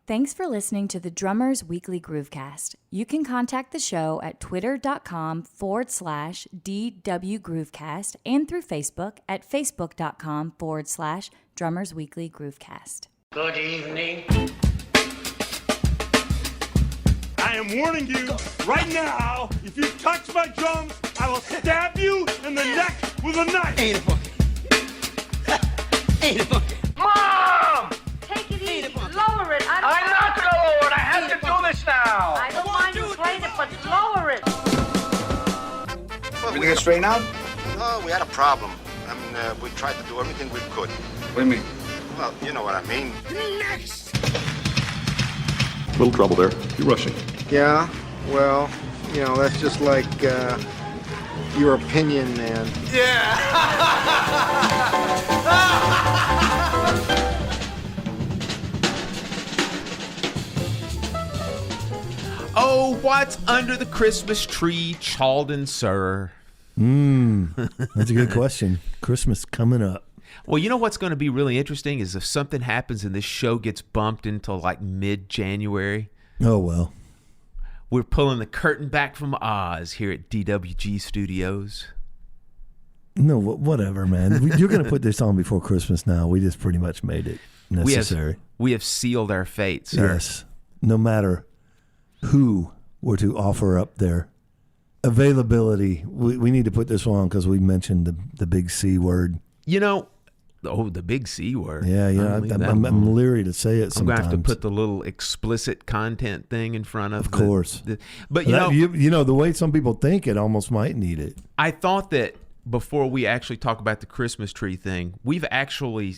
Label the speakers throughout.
Speaker 1: Thanks for listening to the Drummers Weekly Groovecast. You can contact the show at twitter.com/DW Groovecast and through Facebook at facebook.com/Drummers Weekly Groovecast.
Speaker 2: Good evening.
Speaker 3: I am warning you right now, if you touch my drums, I will stab you in the neck with a knife.
Speaker 2: Ain't a bucket. Ain't a bucket. Mom!
Speaker 4: Take it easy. Lower it.
Speaker 2: I'm not gonna lower it. I have to do this now.
Speaker 4: I don't mind you playing it, but lower it.
Speaker 5: Everything is straightened out?
Speaker 6: No, we had a problem. I mean, we tried to do everything we could.
Speaker 5: What do you mean?
Speaker 6: Well, you know what I mean.
Speaker 2: Next!
Speaker 7: Little trouble there. You're rushing.
Speaker 8: Yeah, well, you know, that's just like your opinion, man.
Speaker 2: Yeah!
Speaker 9: Oh, what's under the Christmas tree, Chalden, sir?
Speaker 10: That's a good question. Christmas coming up.
Speaker 9: Well, you know what's going to be really interesting is if something happens and this show gets bumped until like mid-January.
Speaker 10: Oh, well.
Speaker 9: We're pulling the curtain back from Oz here at DWG Studios.
Speaker 10: No, whatever, man. You're going to put this on before Christmas now. We just pretty much made it necessary.
Speaker 9: We have sealed our fate, sir.
Speaker 10: Yes. No matter who were to offer up their availability, we need to put this on because we mentioned the big C word.
Speaker 9: You know, the big C word.
Speaker 10: Yeah, I'm leery to say it sometimes.
Speaker 9: I'm going to have to put the little explicit content thing in front of
Speaker 10: course.
Speaker 9: But
Speaker 10: you know, the way some people think, it almost might need it.
Speaker 9: I thought that before we actually talk about the Christmas tree thing, we've actually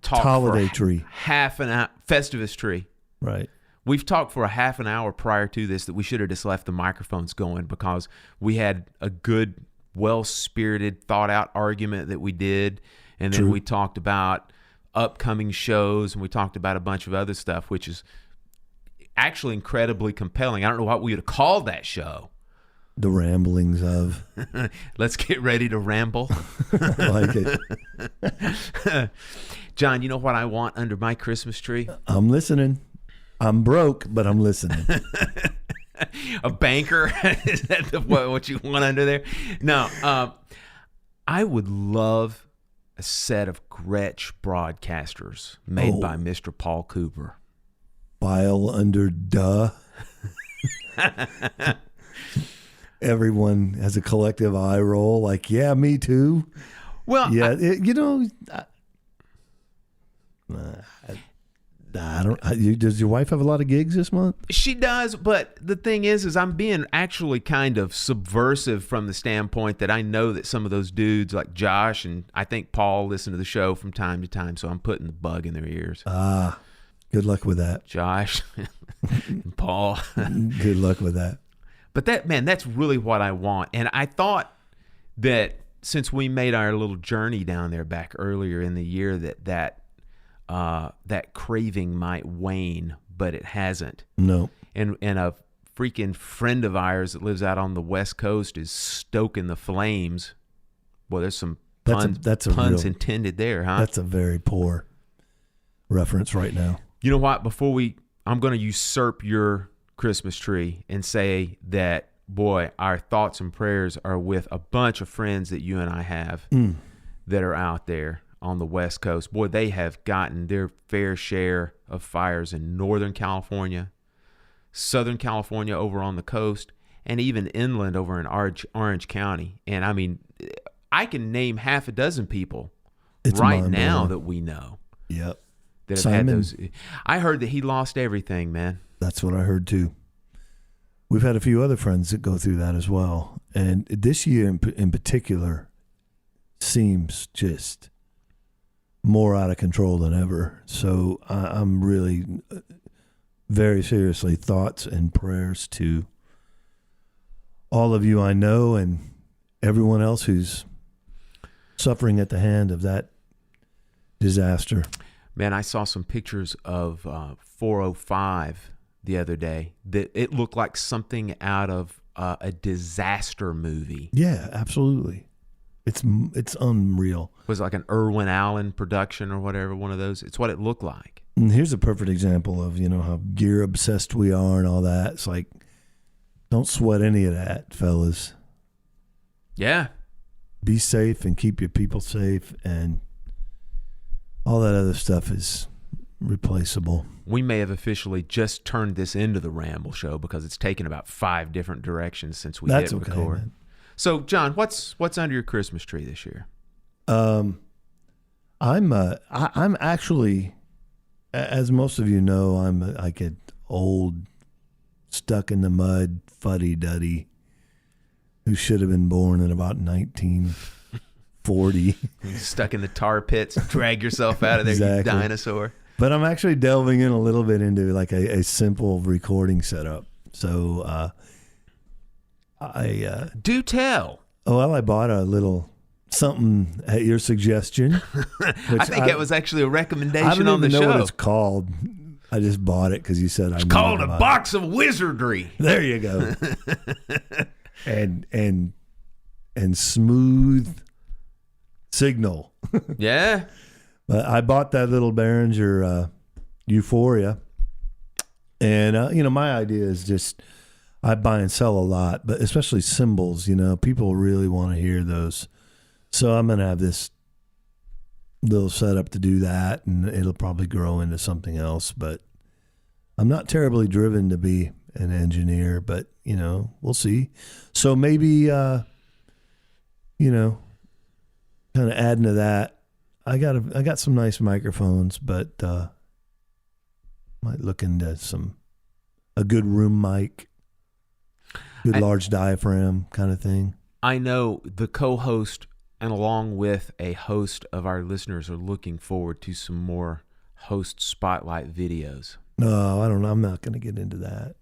Speaker 9: talked
Speaker 10: holiday tree,
Speaker 9: half an hour, Festivus tree.
Speaker 10: Right.
Speaker 9: We've talked for a half an hour prior to this that we should have just left the microphones going because we had a good, well-spirited, thought-out argument that we did, and then we talked about upcoming shows, and we talked about a bunch of other stuff, which is actually incredibly compelling. I don't know what we would have called that show.
Speaker 10: The ramblings of.
Speaker 9: Let's get ready to ramble.
Speaker 10: I like it.
Speaker 9: John, you know what I want under my Christmas tree?
Speaker 10: I'm listening. I'm broke, but I'm listening.
Speaker 9: A banker? Is that what you want under there? No. I would love a set of Gretsch broadcasters made by Mr. Paul Cooper.
Speaker 10: File under duh. Everyone has a collective eye roll, like, yeah, me too.
Speaker 9: Well,
Speaker 10: yeah, I don't. Does your wife have a lot of gigs this month?
Speaker 9: She does, but the thing is I'm being actually kind of subversive from the standpoint that I know that some of those dudes like Josh and I think Paul listen to the show from time to time, so I'm putting the bug in their ears.
Speaker 10: Good luck with that,
Speaker 9: Josh and Paul.
Speaker 10: Good luck with that.
Speaker 9: But that's really what I want, and I thought that since we made our little journey down there back earlier in the year that craving might wane, but it hasn't.
Speaker 10: No.
Speaker 9: And a freaking friend of ours that lives out on the West Coast is stoking the flames. Well, there's some puns intended there, huh?
Speaker 10: That's a very poor reference right now.
Speaker 9: You know what? I'm going to usurp your Christmas tree and say that, boy, our thoughts and prayers are with a bunch of friends that you and I have that are out there on the West Coast. Boy, they have gotten their fair share of fires in Northern California, Southern California over on the coast, and even inland over in Orange County. And I mean, I can name half a dozen people right now that we know.
Speaker 10: Yep.
Speaker 9: That have had those. I heard that he lost everything, man.
Speaker 10: That's what I heard too. We've had a few other friends that go through that as well. And this year in particular seems just more out of control than ever. So I'm really very seriously thoughts and prayers to all of you I know and everyone else who's suffering at the hand of that disaster.
Speaker 9: Man, I saw some pictures of 405 the other day that it looked like something out of a disaster movie.
Speaker 10: Yeah, absolutely. It's unreal.
Speaker 9: Was it like an Irwin Allen production or whatever, one of those? It's what it looked like.
Speaker 10: And here's a perfect example of, how gear obsessed we are and all that. It's like, don't sweat any of that, fellas.
Speaker 9: Yeah.
Speaker 10: Be safe and keep your people safe, and all that other stuff is replaceable.
Speaker 9: We may have officially just turned this into the Ramble Show because it's taken about 5 different directions since we hit record.
Speaker 10: Man.
Speaker 9: So, John, what's under your Christmas tree this year?
Speaker 10: I'm actually, as most of you know, I'm like an old, stuck in the mud, fuddy-duddy who should have been born in about 1940.
Speaker 9: Stuck in the tar pits, drag yourself out of there,
Speaker 10: Exactly.
Speaker 9: You dinosaur.
Speaker 10: But I'm actually delving in a little bit into like a simple recording setup. So
Speaker 9: do tell.
Speaker 10: I bought a little something at your suggestion.
Speaker 9: I think that was actually a recommendation on the show.
Speaker 10: I don't even know what it's called. I just bought it because you said
Speaker 9: it's called a box of wizardry.
Speaker 10: There you go. and smooth signal.
Speaker 9: Yeah.
Speaker 10: But I bought that little Behringer Euphoria, and my idea is just I buy and sell a lot, but especially cymbals. People really want to hear those, so I'm gonna have this little setup to do that, and it'll probably grow into something else. But I'm not terribly driven to be an engineer, but we'll see. So maybe kind of adding to that. I got some nice microphones, but might look into a good room mic, good large diaphragm kind of thing.
Speaker 9: I know the co-host and along with a host of our listeners are looking forward to some more host spotlight videos.
Speaker 10: No, I don't know. I'm not going to get into that.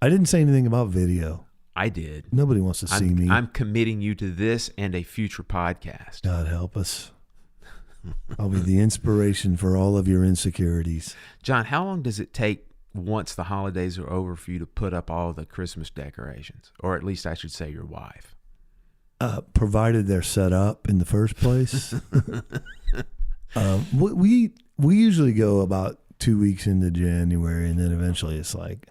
Speaker 10: I didn't say anything about video.
Speaker 9: I did.
Speaker 10: Nobody wants to see me.
Speaker 9: I'm committing you to this and a future podcast.
Speaker 10: God help us. I'll be the inspiration for all of your insecurities.
Speaker 9: John, how long does it take once the holidays are over for you to put up all the Christmas decorations? Or at least I should say your wife.
Speaker 10: Provided they're set up in the first place. We usually go about 2 weeks into January, and then eventually it's like,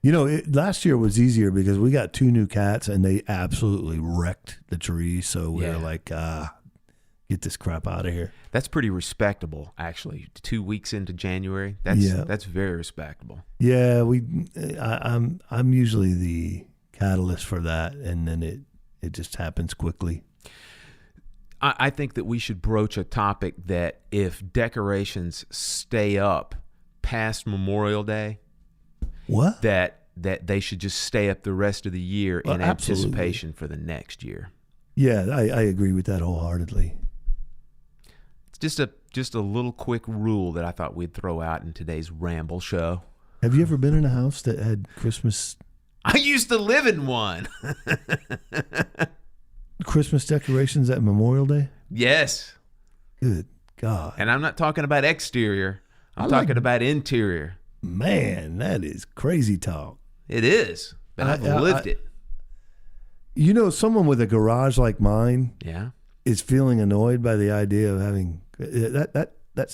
Speaker 10: last year was easier because we got 2 new cats and they absolutely wrecked the tree. So we're like, get this crap out of here.
Speaker 9: That's pretty respectable, actually. 2 weeks into January, that's very respectable.
Speaker 10: Yeah, I'm usually the catalyst for that, and then it just happens quickly.
Speaker 9: I think that we should broach a topic that if decorations stay up past Memorial Day,
Speaker 10: what?
Speaker 9: That they should just stay up the rest of the year in anticipation for the next year.
Speaker 10: Yeah, I agree with that wholeheartedly.
Speaker 9: It's just a little quick rule that I thought we'd throw out in today's Ramble Show.
Speaker 10: Have you ever been in a house that had Christmas?
Speaker 9: I used to live in one.
Speaker 10: Christmas decorations at Memorial Day?
Speaker 9: Yes.
Speaker 10: Good God.
Speaker 9: And I'm not talking about exterior. I'm talking about interior.
Speaker 10: Man, that is crazy talk.
Speaker 9: It is. But I've lived it.
Speaker 10: Someone with a garage like mine is feeling annoyed by the idea of having that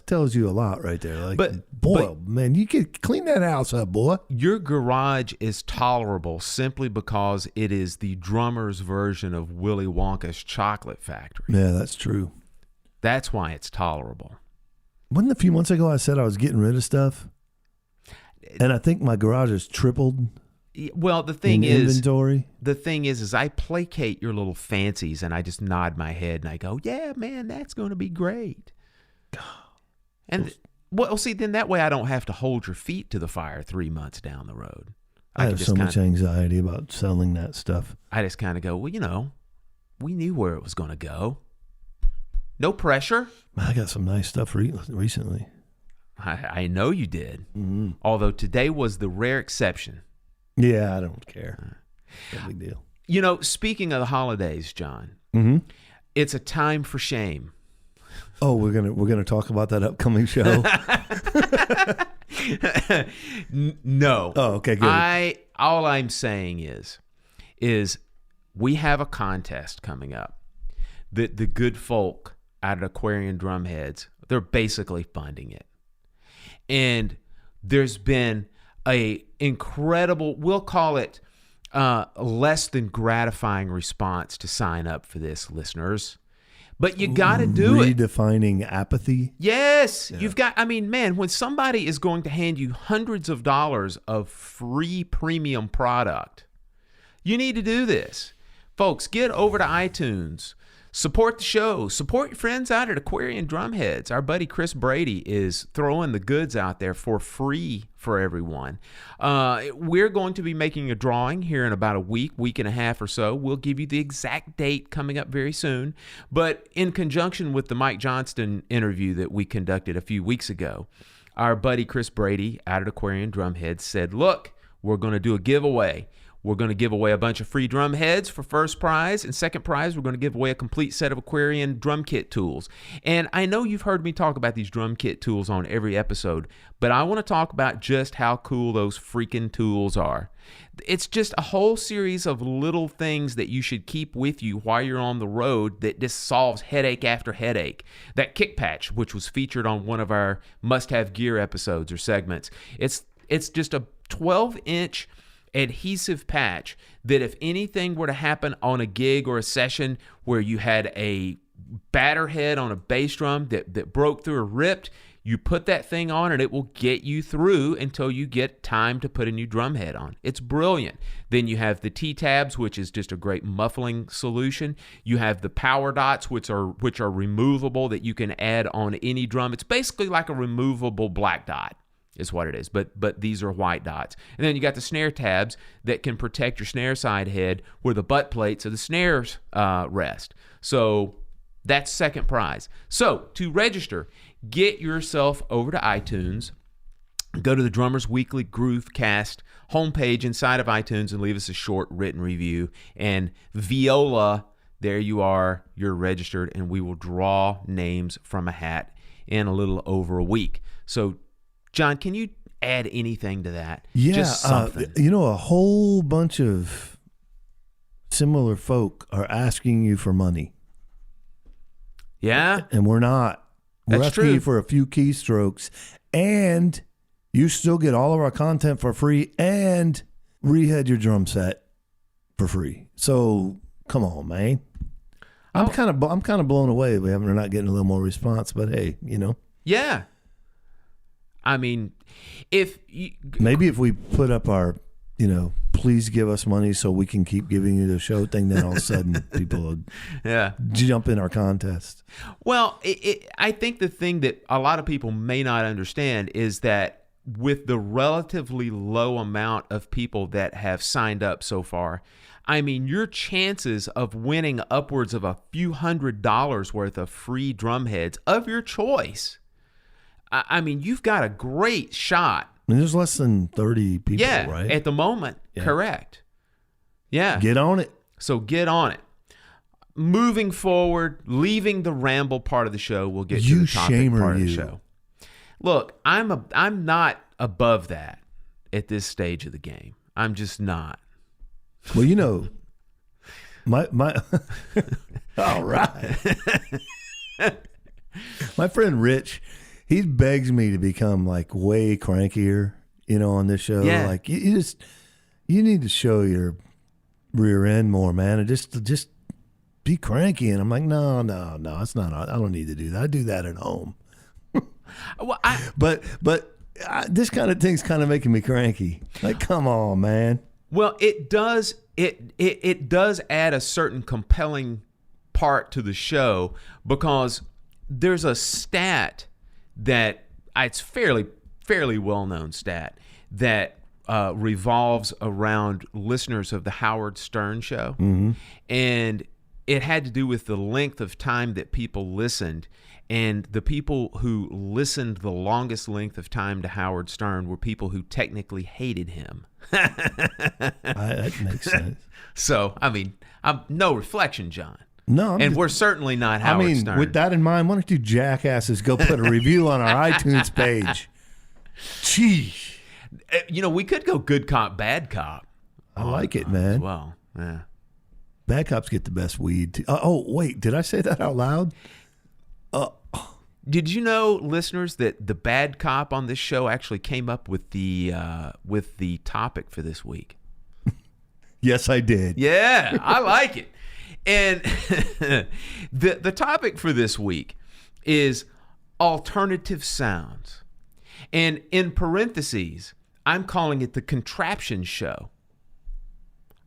Speaker 10: tells you a lot right there. Like, man, you could clean that house up, boy.
Speaker 9: Your garage is tolerable simply because it is the drummer's version of Willy Wonka's chocolate factory.
Speaker 10: Yeah, that's true.
Speaker 9: That's why it's tolerable.
Speaker 10: Wasn't a few months ago I said I was getting rid of stuff? And I think my garage has tripled.
Speaker 9: Well, the thing is,
Speaker 10: inventory.
Speaker 9: The thing is I placate your little fancies and I just nod my head and I go, yeah, man, that's going to be great. And see, then that way I don't have to hold your feet to the fire 3 months down the road.
Speaker 10: I have so much anxiety about selling that stuff.
Speaker 9: I just kind of go, well, we knew where it was going to go. No pressure.
Speaker 10: I got some nice stuff recently.
Speaker 9: I know you did.
Speaker 10: Mm-hmm.
Speaker 9: Although today was the rare exception.
Speaker 10: Yeah, I don't care. No big deal.
Speaker 9: Speaking of the holidays, John,
Speaker 10: it's
Speaker 9: a time for shame.
Speaker 10: Oh, we're gonna talk about that upcoming show.
Speaker 9: No.
Speaker 10: Oh, okay, good.
Speaker 9: All I'm saying is we have a contest coming up. The good folk out at Aquarian Drumheads, they're basically funding it. And there's been a incredible, we'll call it less than gratifying response to sign up for this, listeners. But you got to do it.
Speaker 10: Redefining apathy.
Speaker 9: Yes. Yeah. You've got, I mean, man, when somebody is going to hand you hundreds of dollars of free premium product, you need to do this. Folks, get over to iTunes. Support the show. Support your friends out at Aquarian Drumheads. Our buddy Chris Brady is throwing the goods out there for free for everyone. We're going to be making a drawing here in about a week and a half or so. We'll give you the exact date coming up very soon. But in conjunction with the Mike Johnston interview that we conducted a few weeks ago, our buddy Chris Brady out at Aquarian Drumheads said, look, we're going to do a giveaway. We're going to give away a bunch of free drum heads for first prize. And second prize, we're going to give away a complete set of Aquarian Drum Kit Tools. And I know you've heard me talk about these drum kit tools on every episode, but I want to talk about just how cool those freaking tools are. It's just a whole series of little things that you should keep with you while you're on the road that just solves headache after headache. That kick patch, which was featured on one of our must-have gear episodes or segments, it's just a 12-inch adhesive patch that if anything were to happen on a gig or a session where you had a batter head on a bass drum that broke through or ripped, you put that thing on and it will get you through until you get time to put a new drum head on. It's brilliant. Then you have the T-tabs, which is just a great muffling solution. You have the power dots, which are removable that you can add on any drum. It's basically like a removable black dot. Is what it is, but these are white dots. And then you got the snare tabs that can protect your snare side head where the butt plates of the snares rest. So that's second prize. So to register, get yourself over to iTunes, go to the Drummers Weekly Groovecast homepage inside of iTunes and leave us a short written review. And Viola, there you are, you're registered, and we will draw names from a hat in a little over a week. So John, can you add anything to that?
Speaker 10: Yeah,
Speaker 9: just something.
Speaker 10: A whole bunch of similar folk are asking you for money.
Speaker 9: Yeah,
Speaker 10: and we're not. We're
Speaker 9: That's
Speaker 10: asking
Speaker 9: true.
Speaker 10: you for a few keystrokes, and you still get all of our content for free and rehead your drum set for free. So come on, man. I'm kind of blown away. We're not getting a little more response, but hey,
Speaker 9: Yeah. I mean,
Speaker 10: maybe if we put up our, please give us money so we can keep giving you the show thing, then all of a sudden people will jump in our contest.
Speaker 9: Well, I think the thing that a lot of people may not understand is that with the relatively low amount of people that have signed up so far, I mean, your chances of winning upwards of a few $100s worth of free drum heads of your choice, I mean, you've got a great shot.
Speaker 10: I mean, there's less than 30 people, right?
Speaker 9: At the moment, correct. Yeah.
Speaker 10: Get on it.
Speaker 9: So get on it. Moving forward, leaving the ramble part of the show, we'll get to the topic part of the show. Look, I'm not above that at this stage of the game. I'm just not.
Speaker 10: Well, my all right. My friend Rich, he begs me to become like way crankier, on this show.
Speaker 9: Yeah.
Speaker 10: Like you need to show your rear end more, man, and just be cranky. And I'm like, no, it's not. I don't need to do that. I do that at home.
Speaker 9: Well,
Speaker 10: but this kind of thing's kind of making me cranky. Like, come on, man.
Speaker 9: Well, it does. It does add a certain compelling part to the show because there's a stat that it's fairly well-known stat that revolves around listeners of the Howard Stern show.
Speaker 10: Mm-hmm.
Speaker 9: And it had to do with the length of time that people listened. And the people who listened the longest length of time to Howard Stern were people who technically hated him.
Speaker 10: That makes sense.
Speaker 9: So, I mean, no reflection, John.
Speaker 10: No,
Speaker 9: we're certainly not Howard Stern.
Speaker 10: With that in mind, why don't you jackasses go put a review on our iTunes page? Gee.
Speaker 9: We could go good cop, bad cop.
Speaker 10: I like it, man.
Speaker 9: Well, yeah.
Speaker 10: Bad cops get the best weed. Oh, wait, did I say that out loud?
Speaker 9: Did you know, listeners, that the bad cop on this show actually came up with the topic for this week?
Speaker 10: Yes, I did.
Speaker 9: Yeah, I like it. And the topic for this week is alternative sounds. And in parentheses, I'm calling it the contraption show.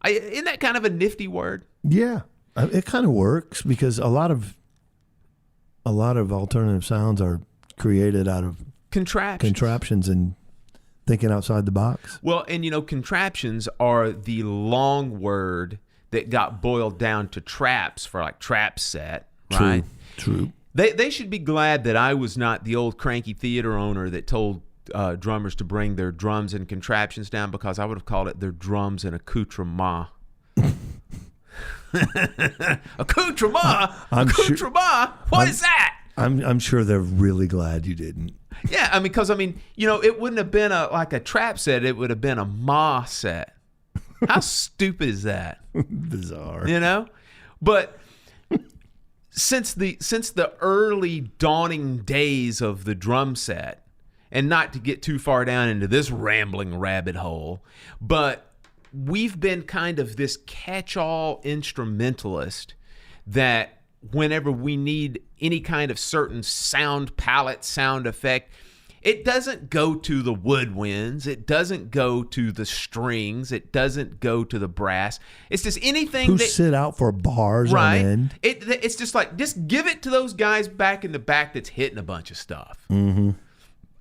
Speaker 9: Isn't that kind of a nifty word?
Speaker 10: Yeah, it kind of works because a lot of alternative sounds are created out of contraptions and thinking outside the box.
Speaker 9: Well, and contraptions are the long word that got boiled down to traps for like trap set, right?
Speaker 10: True.
Speaker 9: They should be glad that I was not the old cranky theater owner that told drummers to bring their drums and contraptions down, because I would have called it their drums and accoutrement. Accoutrement? Accoutrement? What is that?
Speaker 10: I'm sure they're really glad you didn't.
Speaker 9: Yeah, because it wouldn't have been like a trap set. It would have been a ma set. How stupid is that?
Speaker 10: Bizarre.
Speaker 9: But since the early dawning days of the drum set, and not to get too far down into this rambling rabbit hole, but we've been kind of this catch-all instrumentalist that whenever we need any kind of certain sound palette, sound effect, it doesn't go to the woodwinds, it doesn't go to the strings, it doesn't go to the brass. It's just anything that
Speaker 10: sit out for bars
Speaker 9: right.
Speaker 10: on end.
Speaker 9: It's just like, just give it to those guys back in the back that's hitting a bunch of stuff.
Speaker 10: Mm-hmm.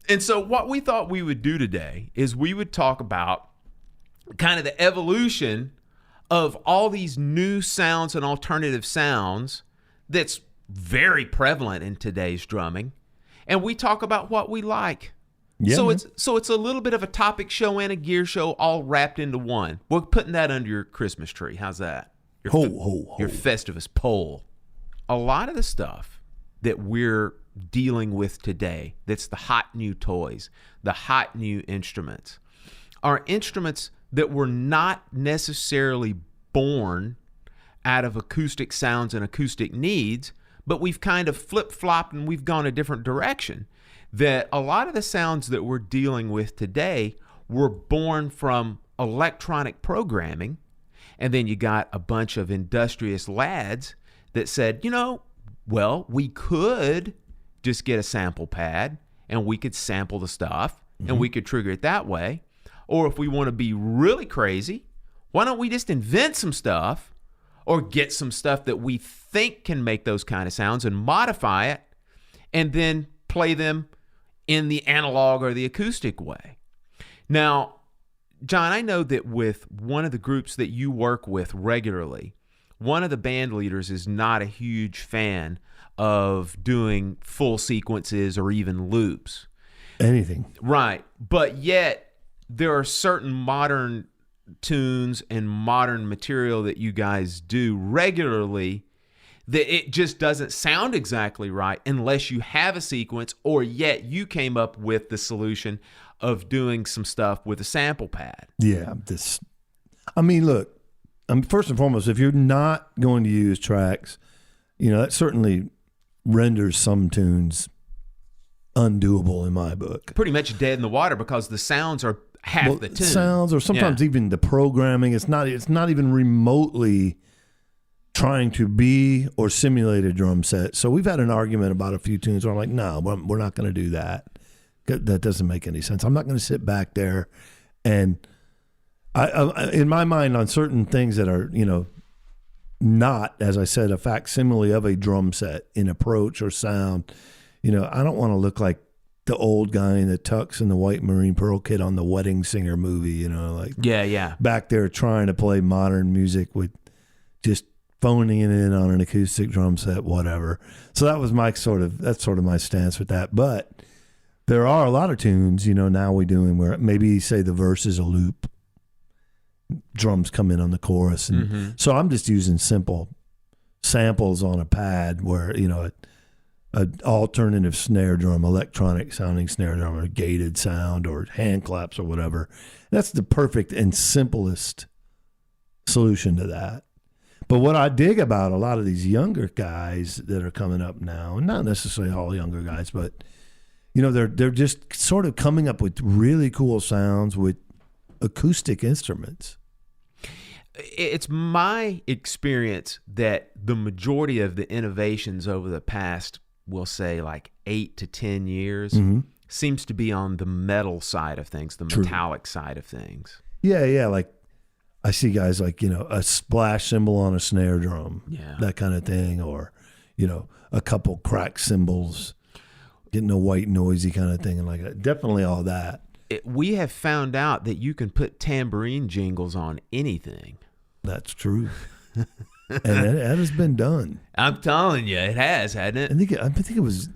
Speaker 9: And so what we thought we would do today is we would talk about kind of the evolution of all these new sounds and alternative sounds that's very prevalent in today's drumming. And we talk about what we like.
Speaker 10: Yeah,
Speaker 9: so it's a little bit of a topic show and a gear show all wrapped into one. We're putting that under your Christmas tree. How's that? Your Festivus pole. A lot of the stuff that we're dealing with today, that's the hot new toys, the hot new instruments, are instruments that were not necessarily born out of acoustic sounds and acoustic needs, but we've kind of flip-flopped and we've gone a different direction. That a lot of the sounds that we're dealing with today were born from electronic programming, and then you got a bunch of industrious lads that said, well, we could just get a sample pad and we could sample the stuff and we could trigger it that way. Or if we want to be really crazy, why don't we just invent some stuff or get some stuff that we think can make those kind of sounds and modify it and then play them in the analog or the acoustic way. Now, John, I know that with one of the groups that you work with regularly, one of the band leaders is not a huge fan of doing full sequences or even loops.
Speaker 10: Anything.
Speaker 9: Right. But yet there are certain modern tunes and modern material that you guys do regularly that it just doesn't sound exactly right unless you have a sequence, or yet you came up with the solution of doing some stuff with a sample pad.
Speaker 10: Yeah. Look, first and foremost, if you're not going to use tracks, that certainly renders some tunes undoable in my book.
Speaker 9: Pretty much dead in the water because the sounds are half the tune.
Speaker 10: Sounds, or sometimes even the programming, it's not even remotely trying to be or simulate a drum set. So we've had an argument about a few tunes where I'm like, no, we're not going to do that. That doesn't make any sense. I'm not going to sit back there and I in my mind, on certain things that are, not, as I said, a facsimile of a drum set in approach or sound, I don't want to look like the old guy in the tux and the white Marine Pearl kid on the Wedding Singer movie, back there trying to play modern music with just phoning it in on an acoustic drum set, whatever. So that was that's sort of my stance with that. But there are a lot of tunes, now we doing where maybe say the verse is a loop, drums come in on the chorus, and so I'm just using simple samples on a pad where an alternative snare drum, electronic sounding snare drum, or gated sound, or hand claps, or whatever. That's the perfect and simplest solution to that. But what I dig about a lot of these younger guys that are coming up now, and not necessarily all younger guys, but they're just sort of coming up with really cool sounds with acoustic instruments.
Speaker 9: It's my experience that the majority of the innovations over the past, we'll say like 8 to 10 years, seems to be on the metal side of things, the metallic side of things.
Speaker 10: Yeah. Like I see guys like, a splash cymbal on a snare drum, that kind of thing, or, a couple cracked cymbals, getting a white noisy kind of thing, and like definitely all that.
Speaker 9: We have found out that you can put tambourine jingles on anything.
Speaker 10: That's true. And that has been done.
Speaker 9: I'm telling you, it has, hasn't it?
Speaker 10: I think it was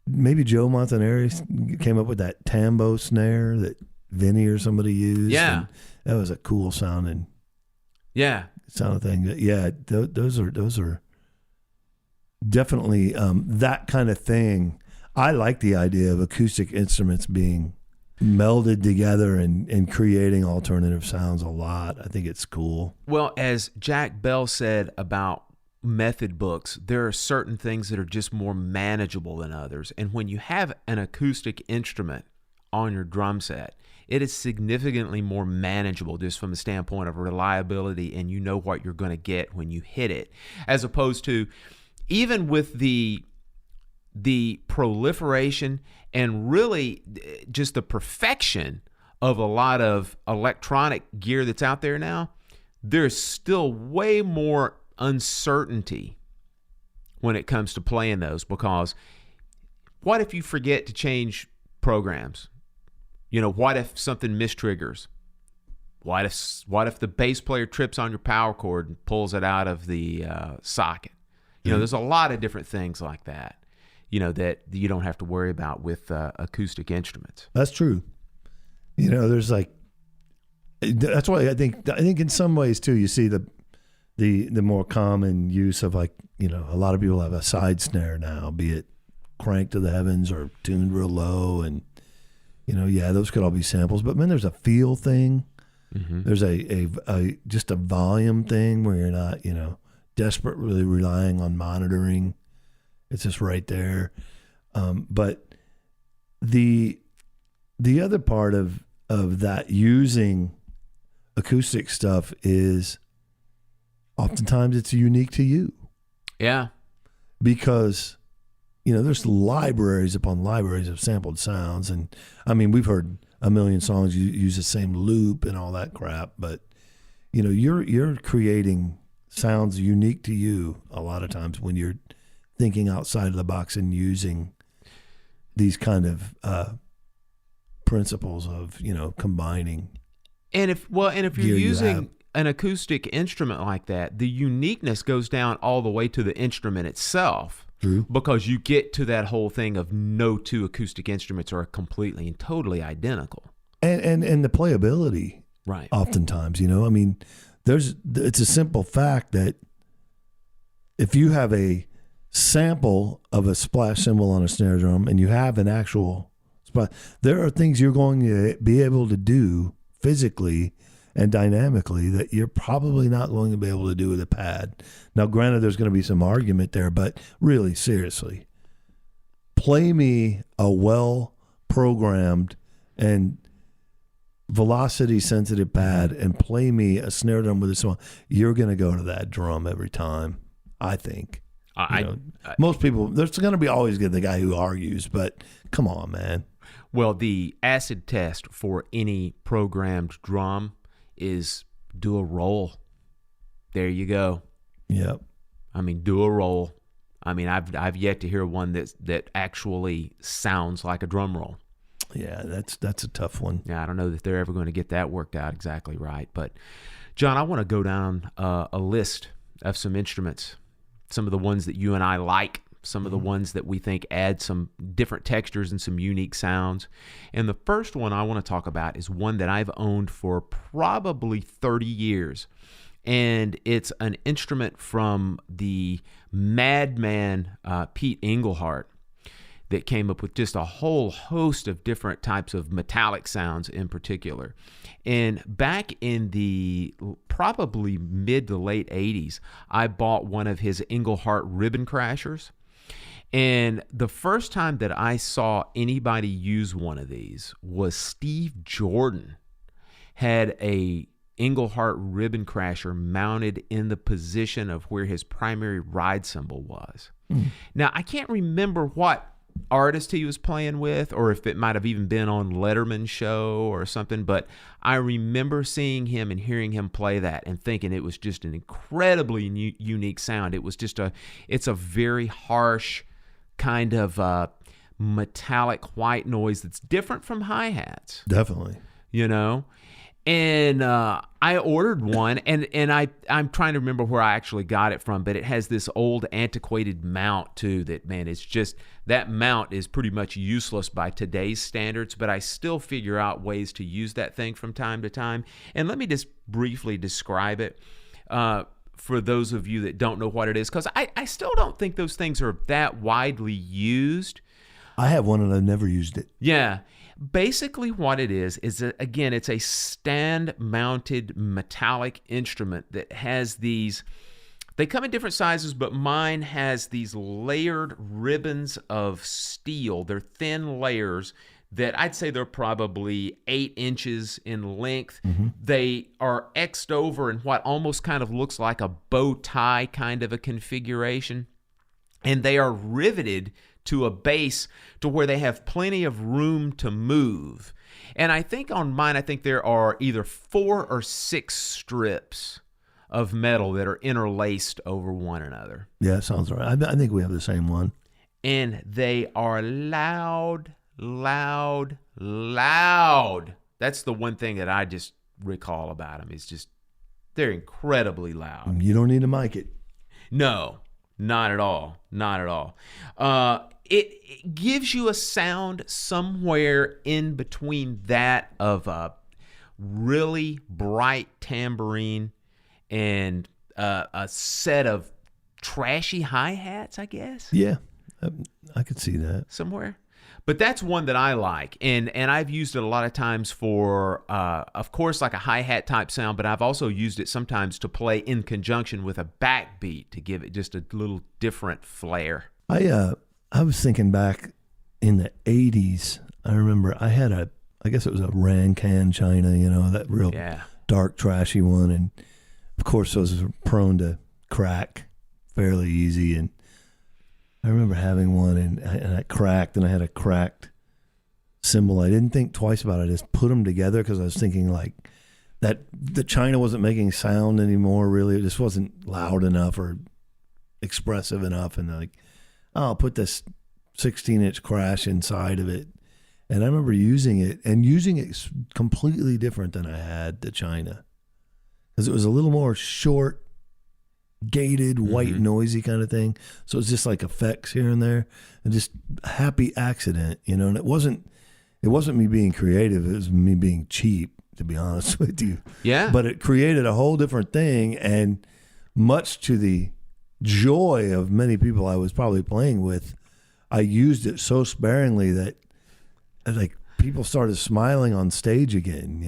Speaker 10: maybe Joe Montanari came up with that tambo snare that Vinny or somebody used.
Speaker 9: Yeah.
Speaker 10: That was a cool sounding.
Speaker 9: Yeah.
Speaker 10: Sound thing. Yeah. Those are definitely that kind of thing. I like the idea of acoustic instruments being melded together and creating alternative sounds a lot. I think it's cool.
Speaker 9: Well, as Jack Bell said about method books, there are certain things that are just more manageable than others. And when you have an acoustic instrument on your drum set, it is significantly more manageable just from the standpoint of reliability, and you know what you're going to get when you hit it, as opposed to even with the proliferation and really just the perfection of a lot of electronic gear that's out there now, there's still way more uncertainty when it comes to playing those, because what if you forget to change programs? What if something mistriggers? What if the bass player trips on your power cord and pulls it out of the socket? There's a lot of different things like that, that you don't have to worry about with acoustic instruments.
Speaker 10: That's true. There's that's why I think in some ways too, you see the more common use of a lot of people have a side snare now, be it cranked to the heavens or tuned real low, and those could all be samples. But then there's a feel thing. Mm-hmm. There's a just a volume thing where you're not desperately relying on monitoring. It's just right there. But the other part of that using acoustic stuff is oftentimes it's unique to you.
Speaker 9: Yeah.
Speaker 10: Because, there's libraries upon libraries of sampled sounds. And I mean, we've heard a million songs use the same loop and all that crap, but you're creating sounds unique to you a lot of times when you're thinking outside of the box and using these kind of principles of combining.
Speaker 9: And if you're using an acoustic instrument like that, the uniqueness goes down all the way to the instrument itself.
Speaker 10: True.
Speaker 9: Because you get to that whole thing of no two acoustic instruments are completely and totally identical.
Speaker 10: And the playability,
Speaker 9: right?
Speaker 10: Oftentimes, I mean, it's a simple fact that if you have a sample of a splash cymbal on a snare drum and you have an actual splash, there are things you're going to be able to do physically and dynamically that you're probably not going to be able to do with a pad. Now, granted, there's going to be some argument there, but really, seriously, play me a well-programmed and velocity-sensitive pad and play me a snare drum with a song. You're going to go to that drum every time, I think. Most people, there's going to be always the guy who argues, but come on, man.
Speaker 9: Well, the acid test for any programmed drum is do a roll. There you go.
Speaker 10: Yep.
Speaker 9: I mean, do a roll. I mean, I've yet to hear one that actually sounds like a drum roll.
Speaker 10: Yeah, that's a tough one.
Speaker 9: Yeah, I don't know that they're ever going to get that worked out exactly right. But, John, I want to go down a list of some instruments, some of the ones that you and I like, some of the ones that we think add some different textures and some unique sounds. And the first one I want to talk about is one that I've owned for probably 30 years. And it's an instrument from the madman Pete Engelhart. that came up with just a whole host of different types of metallic sounds in particular. And back in the probably mid to late 80s, I bought one of his Engelhardt ribbon crashers. And the first time that I saw anybody use one of these was Steve Jordan had a Engelhardt ribbon crasher mounted in the position of where his primary ride cymbal was. Now, I can't remember what artist he was playing with, or if it might have even been on Letterman's show or something, but I remember seeing him and hearing him play that and thinking it was just an incredibly unique sound. It's a very harsh kind of metallic white noise that's different from hi-hats.
Speaker 10: Definitely.
Speaker 9: You know? And I ordered one, and I'm trying to remember where I actually got it from, but it has this old antiquated mount too that, man, it's just, that mount is pretty much useless by today's standards, but I still figure out ways to use that thing from time to time. And let me just briefly describe it for those of you that don't know what it is, because I still don't think those things are that widely used.
Speaker 10: I have one and I've never used it.
Speaker 9: Yeah. Basically what it is again, it's a stand-mounted metallic instrument that has these, they come in different sizes, but mine has these layered ribbons of steel. They're thin layers that I'd say they're probably 8 inches in length. Mm-hmm. They are X'd over in what almost kind of looks like a bow tie kind of a configuration. And they are riveted to a base to where they have plenty of room to move. And I think on mine, there are either 4 or 6 strips of metal that are interlaced over one another.
Speaker 10: Yeah, sounds right. I think we have the same one.
Speaker 9: And they are loud, loud, loud. That's the one thing that I just recall about them. It's just, they're incredibly loud.
Speaker 10: You don't need to mic it.
Speaker 9: No, not at all. Not at all. It gives you a sound somewhere in between that of a really bright tambourine and a set of trashy hi-hats, I guess.
Speaker 10: Yeah, I could see that.
Speaker 9: Somewhere. But that's one that I like, and I've used it a lot of times for, of course, like a hi-hat type sound, but I've also used it sometimes to play in conjunction with a backbeat to give it just a little different flair.
Speaker 10: I was thinking back in the 80s, I remember I had I guess it was a Rancan China, that real dark, trashy one, and of course those are prone to crack fairly easy, and I remember having one, and I cracked, and I had a cracked cymbal. I didn't think twice about it. I just put them together because I was thinking like that the China wasn't making sound anymore, really. It just wasn't loud enough or expressive enough, and like, oh, I'll put this 16-inch crash inside of it. And I remember using it completely different than I had the China, because it was a little more short, gated, white, noisy kind of thing. So it's just like effects here and there, and just a happy accident, and it wasn't me being creative. It was me being cheap, to be honest with you.
Speaker 9: Yeah.
Speaker 10: But it created a whole different thing, and much to the joy of many people I was probably playing with, I used it so sparingly that like people started smiling on stage again,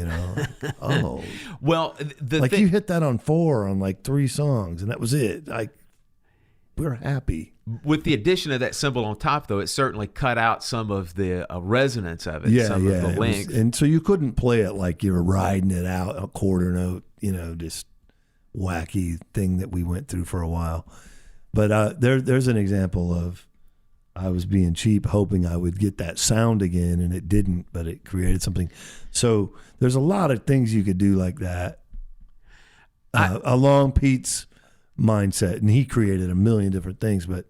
Speaker 10: Oh,
Speaker 9: well,
Speaker 10: you hit that on 4 on like 3 songs, and that was it. Like, we're happy.
Speaker 9: With the addition of that cymbal on top, though, it certainly cut out some of the resonance of it, some of the length.
Speaker 10: And so you couldn't play it like you were riding it out a quarter note, just wacky thing that we went through for a while. But there's an example of I was being cheap, hoping I would get that sound again, and it didn't, but it created something. So there's a lot of things you could do like that along Pete's mindset, and he created a million different things, but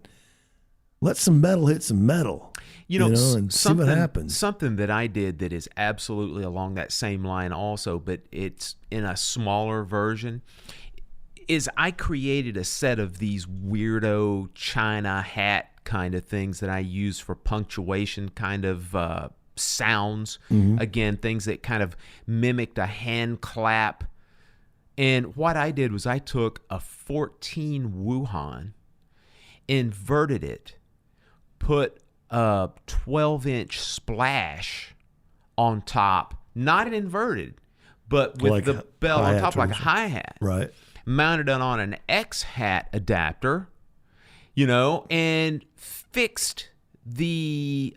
Speaker 10: let some metal hit some metal, and see what happens.
Speaker 9: Something that I did that is absolutely along that same line also, but it's in a smaller version, is I created a set of these weirdo China hat kind of things that I use for punctuation kind of sounds. Again, things that kind of mimicked a hand clap. And what I did was I took a 14 Wuhan, inverted it, put a 12-inch splash on top, not an inverted, but with
Speaker 10: Like
Speaker 9: the
Speaker 10: a
Speaker 9: bell on
Speaker 10: hi-hat
Speaker 9: top like a
Speaker 10: tradition.
Speaker 9: hi-hat.
Speaker 10: Right.
Speaker 9: Mounted it on an X-hat adapter, and fixed the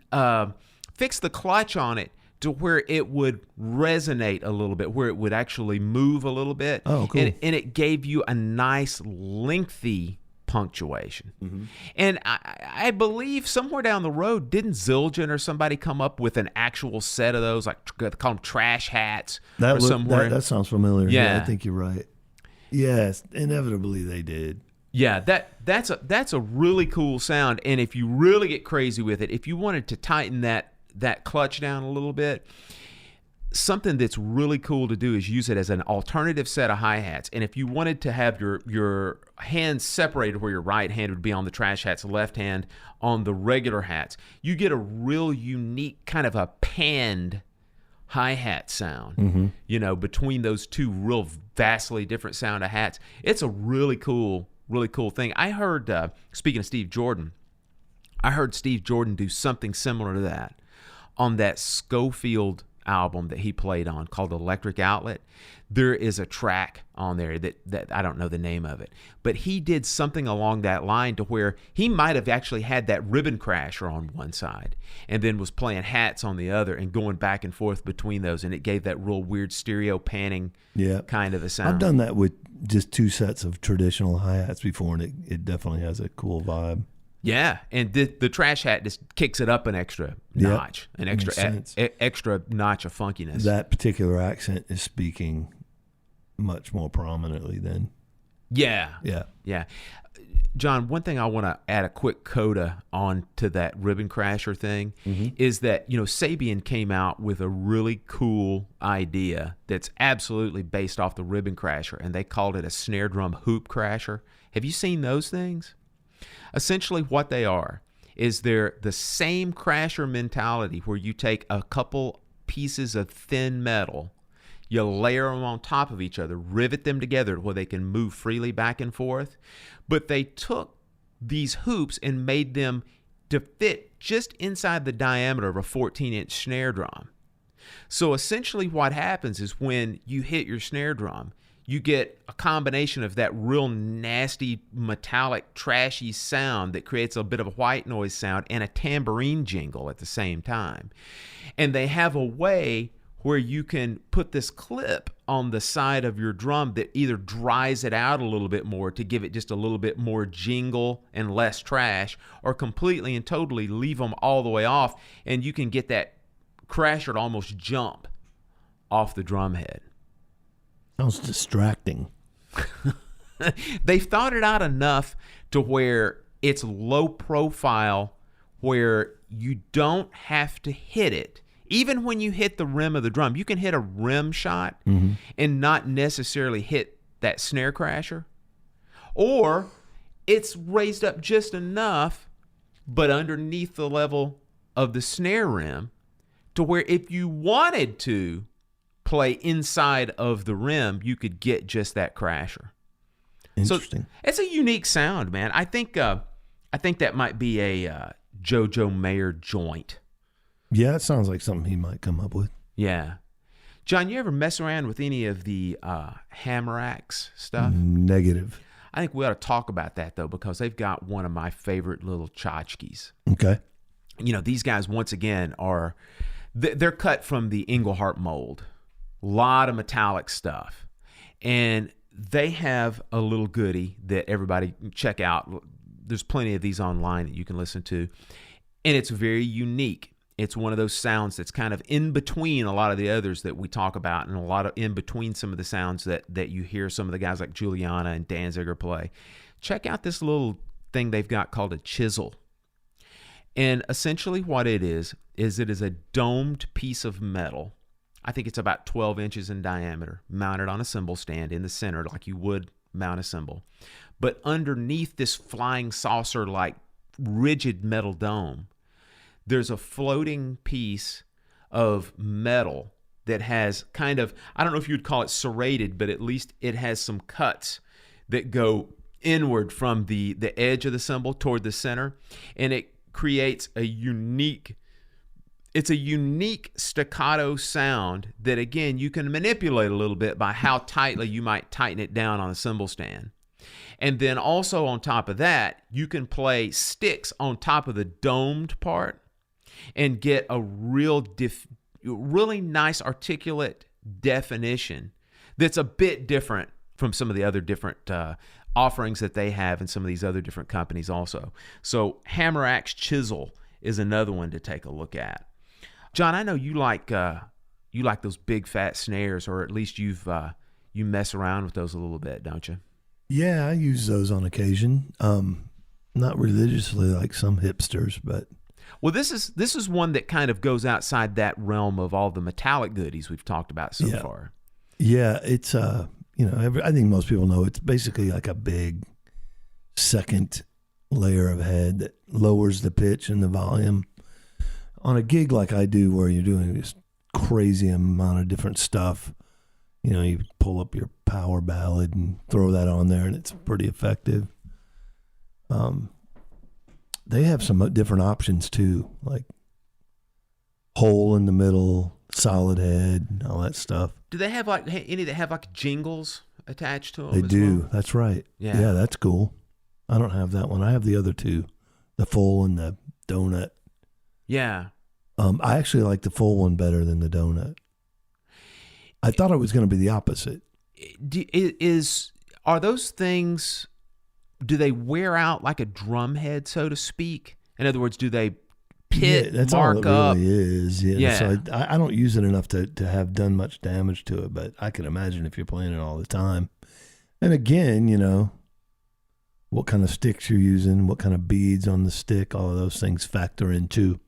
Speaker 9: clutch on it to where it would resonate a little bit, where it would actually move a little bit.
Speaker 10: Oh, cool.
Speaker 9: And it gave you a nice lengthy punctuation.
Speaker 10: Mm-hmm.
Speaker 9: And I believe somewhere down the road, didn't Zildjian or somebody come up with an actual set of those, like they call them trash hats somewhere?
Speaker 10: That sounds familiar.
Speaker 9: Yeah.
Speaker 10: I think you're right. Yes, inevitably they did.
Speaker 9: Yeah, that's a really cool sound. And if you really get crazy with it, if you wanted to tighten that clutch down a little bit, something that's really cool to do is use it as an alternative set of hi-hats. And if you wanted to have your hands separated, where your right hand would be on the trash hats, left hand on the regular hats, you get a real unique kind of a panned hi-hat sound, between those two real vastly different sound of hats. It's a really cool thing. I heard, speaking of Steve Jordan, I heard Steve Jordan do something similar to that on that Schofield album that he played on called Electric Outlet. There is a track on there that I don't know the name of it, but he did something along that line to where he might have actually had that ribbon crasher on one side and then was playing hats on the other and going back and forth between those, and it gave that real weird stereo panning kind of a sound.
Speaker 10: I've done that with just two sets of traditional hi-hats before, and it definitely has a cool vibe.
Speaker 9: Yeah, and the trash hat just kicks it up an extra notch, an extra notch of funkiness.
Speaker 10: That particular accent is speaking much more prominently than.
Speaker 9: Yeah.
Speaker 10: Yeah.
Speaker 9: John, one thing I want to add a quick coda on to that ribbon crasher thing is that, Sabian came out with a really cool idea that's absolutely based off the ribbon crasher, and they called it a snare drum hoop crasher. Have you seen those things? Essentially what they are is they're the same crasher mentality where you take a couple pieces of thin metal, you layer them on top of each other, rivet them together where they can move freely back and forth. But they took these hoops and made them to fit just inside the diameter of a 14-inch snare drum. So essentially what happens is when you hit your snare drum, you get a combination of that real nasty, metallic, trashy sound that creates a bit of a white noise sound and a tambourine jingle at the same time. And they have a way where you can put this clip on the side of your drum that either dries it out a little bit more to give it just a little bit more jingle and less trash, or completely and totally leave them all the way off, and you can get that crasher to almost jump off the drum head.
Speaker 10: Sounds distracting.
Speaker 9: They've thought it out enough to where it's low profile, where you don't have to hit it. Even when you hit the rim of the drum, you can hit a rim shot and not necessarily hit that snare crasher. Or it's raised up just enough, but underneath the level of the snare rim, to where if you wanted to play inside of the rim, you could get just that crasher.
Speaker 10: Interesting.
Speaker 9: So it's a unique sound, man. I think that might be a JoJo Mayer joint.
Speaker 10: Yeah, it sounds like something he might come up with.
Speaker 9: Yeah. John, you ever mess around with any of the hammer axe stuff?
Speaker 10: Negative.
Speaker 9: I think we ought to talk about that, though, because they've got one of my favorite little tchotchkes.
Speaker 10: Okay.
Speaker 9: These guys, once again, they're cut from the Englehart mold. A lot of metallic stuff. And they have a little goodie that everybody check out. There's plenty of these online that you can listen to. And it's very unique. It's one of those sounds that's kind of in between a lot of the others that we talk about, and a lot of in between some of the sounds that you hear some of the guys like Juliana and Danziger play. Check out this little thing they've got called a chisel. And essentially what it is it is a domed piece of metal. I think it's about 12 inches in diameter, mounted on a cymbal stand in the center like you would mount a cymbal. But underneath this flying saucer-like rigid metal dome, there's a floating piece of metal that has kind of, I don't know if you'd call it serrated, but at least it has some cuts that go inward from the edge of the cymbal toward the center. And it creates a unique staccato sound that, again, you can manipulate a little bit by how tightly you might tighten it down on a cymbal stand. And then also on top of that, you can play sticks on top of the domed part and get a really nice articulate definition that's a bit different from some of the other different offerings that they have in some of these other different companies also. So Hammer Axe Chisel is another one to take a look at. John, I know you like those big fat snares, or at least you mess around with those a little bit, don't you?
Speaker 10: Yeah, I use those on occasion. Not religiously like some hipsters, but
Speaker 9: well, this is one that kind of goes outside that realm of all the metallic goodies we've talked about so far.
Speaker 10: Yeah, it's I think most people know it's basically like a big second layer of head that lowers the pitch and the volume. On a gig like I do, where you're doing this crazy amount of different stuff, you pull up your power ballad and throw that on there, and it's pretty effective. They have some different options too, like hole in the middle, solid head, and all that stuff.
Speaker 9: Do they have any that have like jingles attached to them?
Speaker 10: They do.
Speaker 9: Well?
Speaker 10: That's right.
Speaker 9: Yeah,
Speaker 10: that's cool. I don't have that one. I have the other two, the full and the donut.
Speaker 9: Yeah.
Speaker 10: I actually like the full one better than the donut. I thought it was going to be the opposite.
Speaker 9: Are those things, do they wear out like a drum head, so to speak? In other words, do they pit,
Speaker 10: that's
Speaker 9: mark
Speaker 10: all
Speaker 9: up?
Speaker 10: It really is.
Speaker 9: Yeah.
Speaker 10: So I don't use it enough to have done much damage to it, but I can imagine if you're playing it all the time. And again, what kind of sticks you're using, what kind of beads on the stick, all of those things factor in too.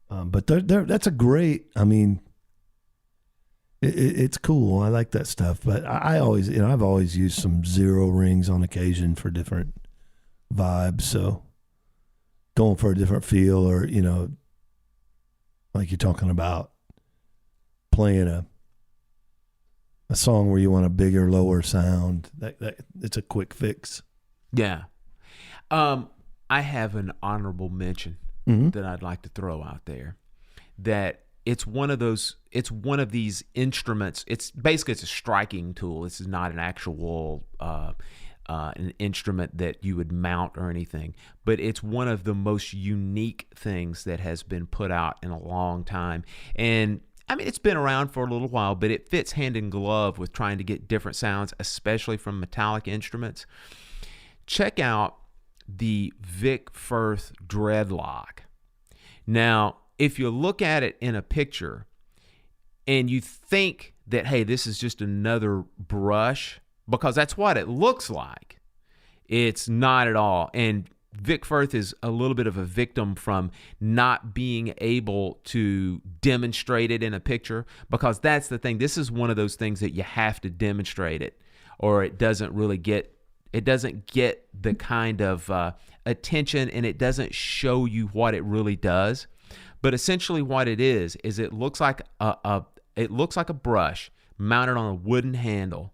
Speaker 10: But that's a great, it's cool. I like that stuff. But I always, I've always used some zero rings on occasion for different vibes. So going for a different feel, or, like you're talking about playing a song where you want a bigger, lower sound, that it's a quick fix.
Speaker 9: Yeah. I have an honorable mention that I'd like to throw out there, that it's one of these instruments. It's a striking tool. This is not an actual an instrument that you would mount or anything, but it's one of the most unique things that has been put out in a long time. And it's been around for a little while, but it fits hand in glove with trying to get different sounds, especially from metallic instruments. Check out the Vic Firth Dreadlock. Now, if you look at it in a picture and you think that, hey, this is just another brush, because that's what it looks like, it's not at all. And Vic Firth is a little bit of a victim from not being able to demonstrate it in a picture, because that's the thing. This is one of those things that you have to demonstrate it, or it doesn't get the kind of attention, and it doesn't show you what it really does. But essentially what it is it looks like a brush mounted on a wooden handle,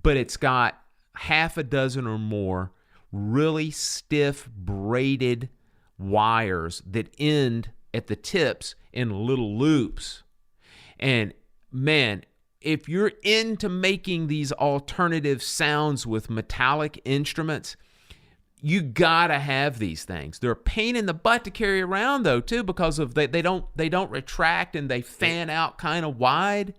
Speaker 9: but it's got half a dozen or more really stiff braided wires that end at the tips in little loops. And man, if you're into making these alternative sounds with metallic instruments, you gotta have these things. They're a pain in the butt to carry around though too, because of they don't retract and they fan out kind of wide,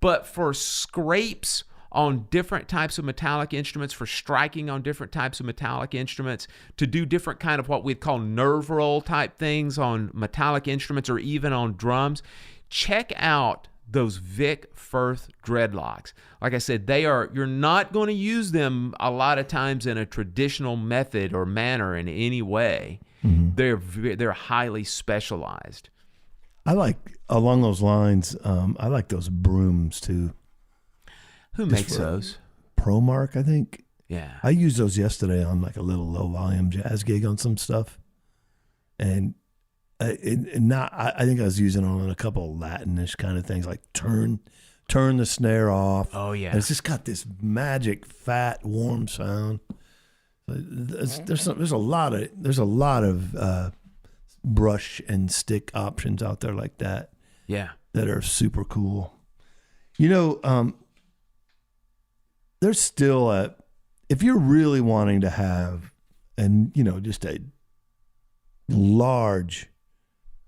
Speaker 9: But for scrapes on different types of metallic instruments, for striking on different types of metallic instruments, to do different kind of what we'd call nerve roll type things on metallic instruments or even on drums, check out those Vic Firth Dreadlocks. Like I said, you're not going to use them a lot of times in a traditional method or manner in any way. Mm-hmm. They're highly specialized.
Speaker 10: I like, along those lines, I like those brooms too.
Speaker 9: Who makes those?
Speaker 10: ProMark, I think.
Speaker 9: Yeah.
Speaker 10: I used those yesterday on like a little low volume jazz gig on some stuff. And I think I was using it on a couple of Latinish kind of things, like turn the snare off.
Speaker 9: Oh yeah.
Speaker 10: And it's just got this magic, fat, warm sound. There's a lot of brush and stick options out there like that.
Speaker 9: Yeah.
Speaker 10: That are super cool. There's still if you're really wanting to have just a large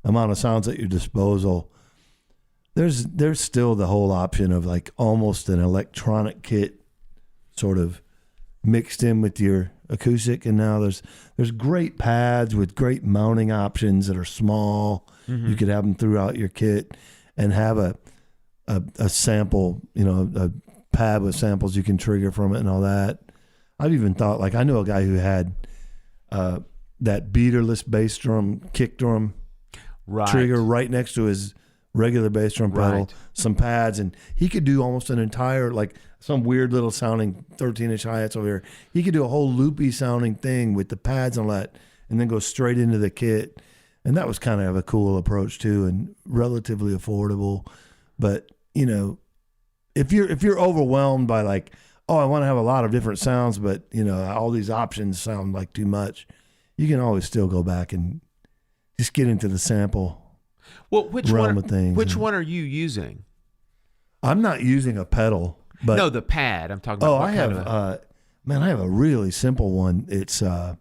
Speaker 10: amount of sounds at your disposal, there's still the whole option of like almost an electronic kit sort of mixed in with your acoustic. And now there's great pads with great mounting options that are small. Mm-hmm. You could have them throughout your kit and have a sample, a pad with samples you can trigger from it and all that. I've even thought, like, I know a guy who had that beaterless bass drum, kick drum trigger right next to his regular bass drum pedal, some pads, and he could do almost an entire, like, some weird little sounding 13-inch hi-hats over here. He could do a whole loopy sounding thing with the pads and all that, and then go straight into the kit. And that was kind of a cool approach too, and relatively affordable. But if you're overwhelmed by like, oh, I want to have a lot of different sounds, but all these options sound like too much, you can always still go back and just get into the sample realm of things.
Speaker 9: Which one are you using?
Speaker 10: I'm not using a pedal, but
Speaker 9: no, the pad. I'm talking about.
Speaker 10: I have a really simple one. It's the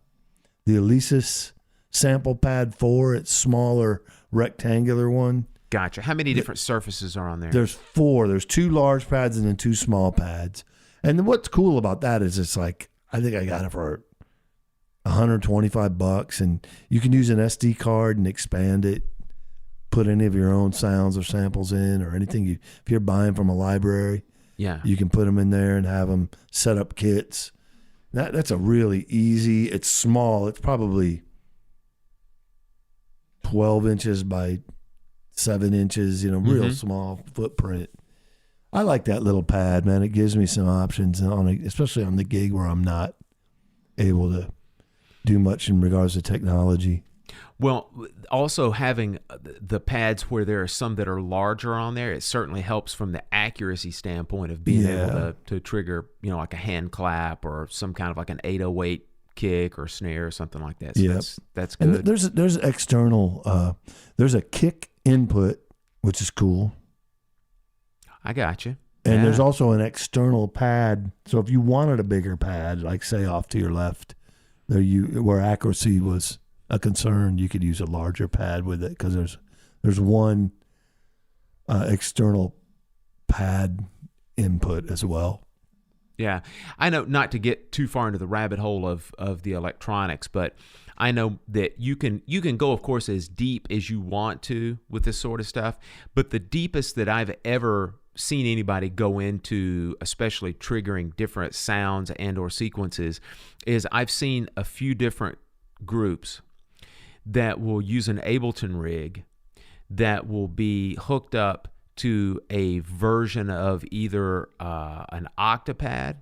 Speaker 10: Alesis Sample Pad 4. It's smaller, rectangular one.
Speaker 9: Gotcha. How many different surfaces are on there?
Speaker 10: There's 4. There's 2 large pads and then 2 small pads. And then what's cool about that is it's like, I think I got it for $125, and you can use an SD card and expand it, put any of your own sounds or samples in, or anything if you're buying from a library.
Speaker 9: Yeah,
Speaker 10: you can put them in there and have them set up kits. That's a really easy. It's small. It's probably 12 inches by 7 inches, real small footprint. I like that little pad, man. It gives me some options, especially on the gig where I'm not able to do much in regards to technology.
Speaker 9: Well, also having the pads where there are some that are larger on there, it certainly helps from the accuracy standpoint of being able to trigger, like a hand clap or some kind of like an 808 kick or snare or something like that. So that's good.
Speaker 10: And there's external, there's a kick input, which is cool.
Speaker 9: I got you.
Speaker 10: And there's also an external pad. So if you wanted a bigger pad, like say off to your left, where accuracy was a concern, you could use a larger pad with it, because there's one external pad input as well.
Speaker 9: Yeah, I know, not to get too far into the rabbit hole of the electronics, but I know that you can go, of course, as deep as you want to with this sort of stuff. But the deepest that I've ever seen anybody go into, especially triggering different sounds and or sequences, is I've seen a few different groups that will use an Ableton rig that will be hooked up to a version of either an Octapad,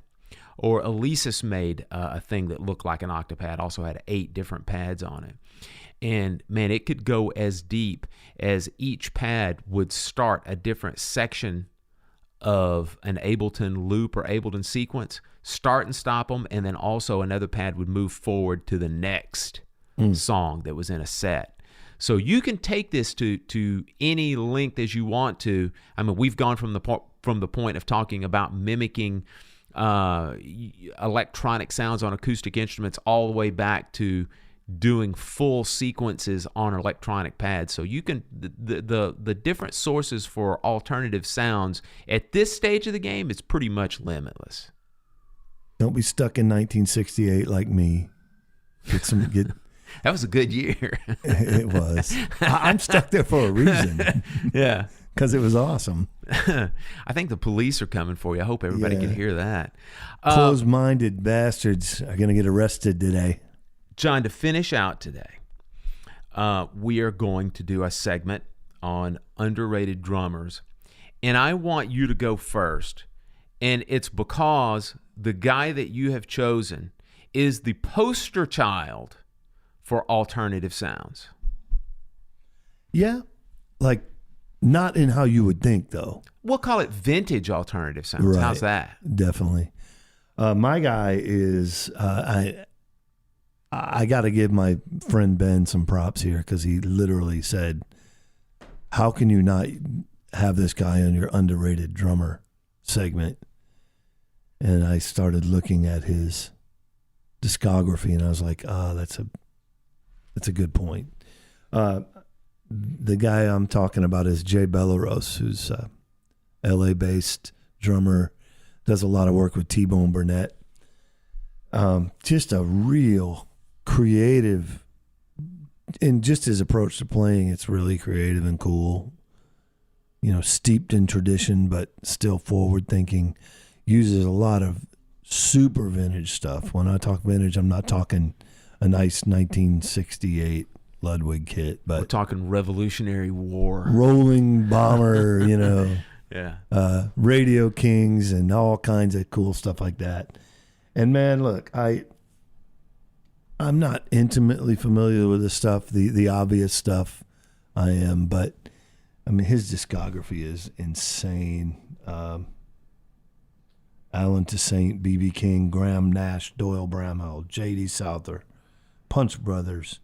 Speaker 9: or Alesis made a thing that looked like an Octapad, also had 8 different pads on it. And man, it could go as deep as each pad would start a different section of an Ableton loop or Ableton sequence, start and stop them, and then also another pad would move forward to the next song that was in a set. So you can take this to any length as you want to. I mean, we've gone from the point of talking about mimicking electronic sounds on acoustic instruments all the way back to doing full sequences on electronic pads. So you can the different sources for alternative sounds at this stage of the game is pretty much limitless.
Speaker 10: Don't be stuck in 1968 like me.
Speaker 9: That was a good year.
Speaker 10: It was. I'm stuck there for a reason.
Speaker 9: Yeah.
Speaker 10: Because it was awesome.
Speaker 9: I think the police are coming for you. I hope everybody can hear that.
Speaker 10: Closed-minded bastards are going to get arrested today.
Speaker 9: John, to finish out today, we are going to do a segment on underrated drummers. And I want you to go first. And it's because the guy that you have chosen is the poster child for alternative sounds.
Speaker 10: Yeah. Like, not in how you would think, though.
Speaker 9: We'll call it vintage alternative sounds.
Speaker 10: Right.
Speaker 9: How's that?
Speaker 10: Definitely. My guy is, I got to give my friend Ben some props here because he literally said, how can you not have this guy on your underrated drummer segment? And I started looking at his discography, and I was like, that's a good point. The guy I'm talking about is Jay Bellaros, who's a LA-based drummer, does a lot of work with T-Bone Burnett. Just a real creative, and just his approach to playing, it's really creative and cool. You know, steeped in tradition, but still forward-thinking. Uses a lot of super vintage stuff. When I talk vintage, I'm not talking a nice 1968 Ludwig kit, but
Speaker 9: we're talking Revolutionary War,
Speaker 10: rolling bomber, you know,
Speaker 9: yeah,
Speaker 10: Radio Kings, and all kinds of cool stuff like that. And man, look, I'm not intimately familiar with the stuff, the obvious stuff. I am, but I mean, his discography is insane. Alan Toussaint, B.B. King, Graham Nash, Doyle Bramhall, J.D. Souther, Punch Brothers,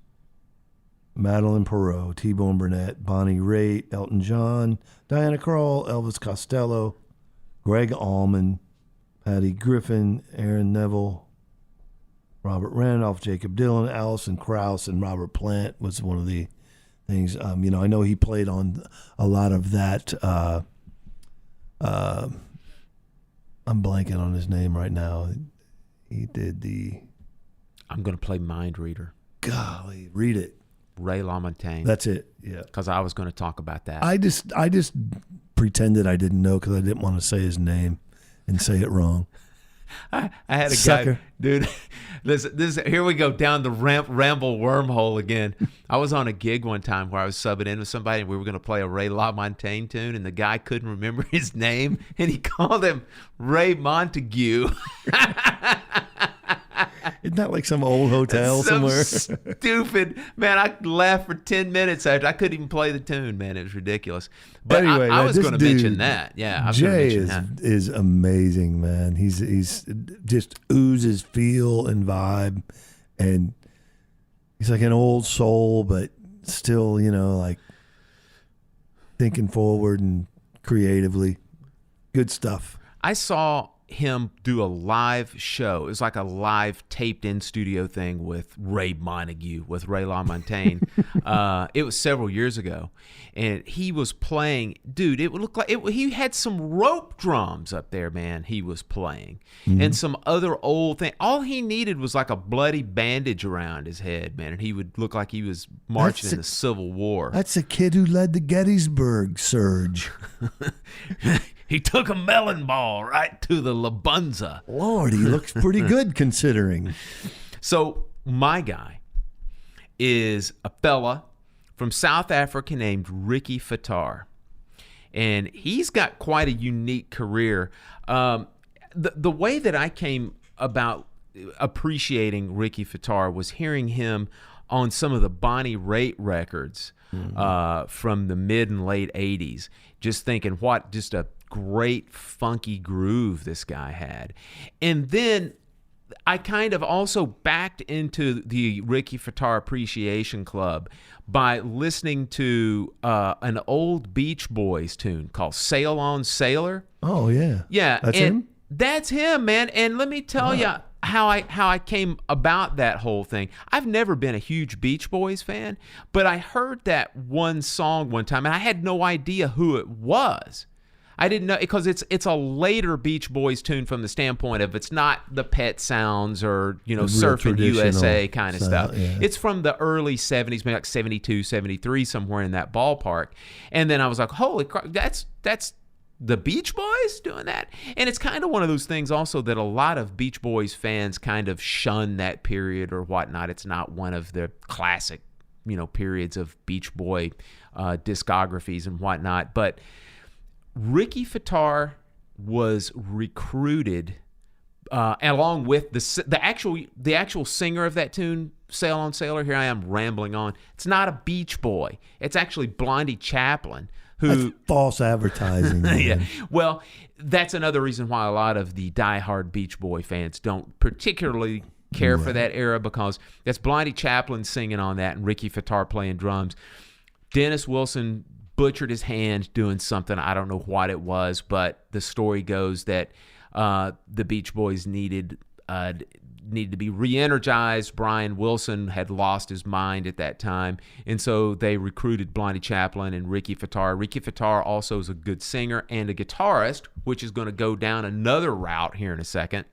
Speaker 10: Madeline Perot, T-Bone Burnett, Bonnie Raitt, Elton John, Diana Krall, Elvis Costello, Greg Allman, Patty Griffin, Aaron Neville, Robert Randolph, Jacob Dylan, Alison Krauss, and Robert Plant was one of the things. You know, I know he played on a lot of that. I'm blanking on his name right now. He did the...
Speaker 9: I'm going to play Mind Reader.
Speaker 10: Golly, read it.
Speaker 9: Ray LaMontagne.
Speaker 10: That's it, yeah.
Speaker 9: Because I was going to talk about that.
Speaker 10: I just pretended I didn't know because I didn't want to say his name and say it wrong.
Speaker 9: I had a
Speaker 10: Sucker.
Speaker 9: guy, dude. This here we go down the ramble wormhole again. I was on a gig one time where I was subbing in with somebody, and we were going to play a Ray LaMontagne tune, and the guy couldn't remember his name, and he called him Ray Montague.
Speaker 10: Isn't that like some old hotel somewhere?
Speaker 9: Stupid, man. I laughed for 10 minutes after I couldn't even play the tune, man. It was ridiculous. But
Speaker 10: anyway,
Speaker 9: I
Speaker 10: man,
Speaker 9: was
Speaker 10: this
Speaker 9: going to
Speaker 10: dude,
Speaker 9: mention that. Yeah, I was
Speaker 10: Jay
Speaker 9: going to mention that.
Speaker 10: is amazing, man. He's just oozes feel and vibe, and he's like an old soul, but still, you know, like thinking forward and creatively. Good stuff.
Speaker 9: I saw him do a live show. It was like a live taped in studio thing with Ray Montague, with Ray LaMontagne. It was several years ago, and he was playing. Dude, it would look like he had some rope drums up there, man. He was playing, and some other old thing. All he needed was like a bloody bandage around his head, man, and he would look like he was marching in the Civil War.
Speaker 10: That's the kid who led the Gettysburg Surge.
Speaker 9: He took a melon ball right to the labunza.
Speaker 10: Lord, he looks pretty good considering.
Speaker 9: So my guy is a fella from South Africa named Ricky Fattar. And he's got quite a unique career. The way that I came about appreciating Ricky Fattar was hearing him on some of the Bonnie Raitt records from the mid and late 80s. Just thinking, just a great funky groove this guy had. And then I kind of also backed into the Ricky Fattar Appreciation Club by listening to an old Beach Boys tune called Sail On Sailor.
Speaker 10: Oh, yeah.
Speaker 9: Yeah.
Speaker 10: That's him?
Speaker 9: That's him, man. And let me tell you how I came about that whole thing. I've never been a huge Beach Boys fan, but I heard that one song one time, and I had no idea who it was. I didn't know, because it's a later Beach Boys tune from the standpoint of it's not the Pet Sounds or, you know, Surfing USA kind of stuff.
Speaker 10: Yeah.
Speaker 9: It's from the early 70s, maybe like 72, 73, somewhere in that ballpark. And then I was like, holy crap, that's the Beach Boys doing that? And it's kind of one of those things also that a lot of Beach Boys fans kind of shun that period or whatnot. It's not one of the classic, you know, periods of Beach Boy discographies and whatnot. But Ricky Fattar was recruited along with the actual singer of that tune, Sail On Sailor. Here I am rambling on. It's not a Beach Boy. It's actually Blondie Chaplin.
Speaker 10: That's false advertising.
Speaker 9: Yeah. Well, that's another reason why a lot of the diehard Beach Boy fans don't particularly care for that era because that's Blondie Chaplin singing on that and Ricky Fataar playing drums. Dennis Wilson butchered his hand doing something. I don't know what it was, but the story goes that the Beach Boys needed to be re-energized. Brian Wilson had lost his mind at that time, and so they recruited Blondie Chaplin and Ricky Fataar. Ricky Fataar also is a good singer and a guitarist, which is going to go down another route here in a second.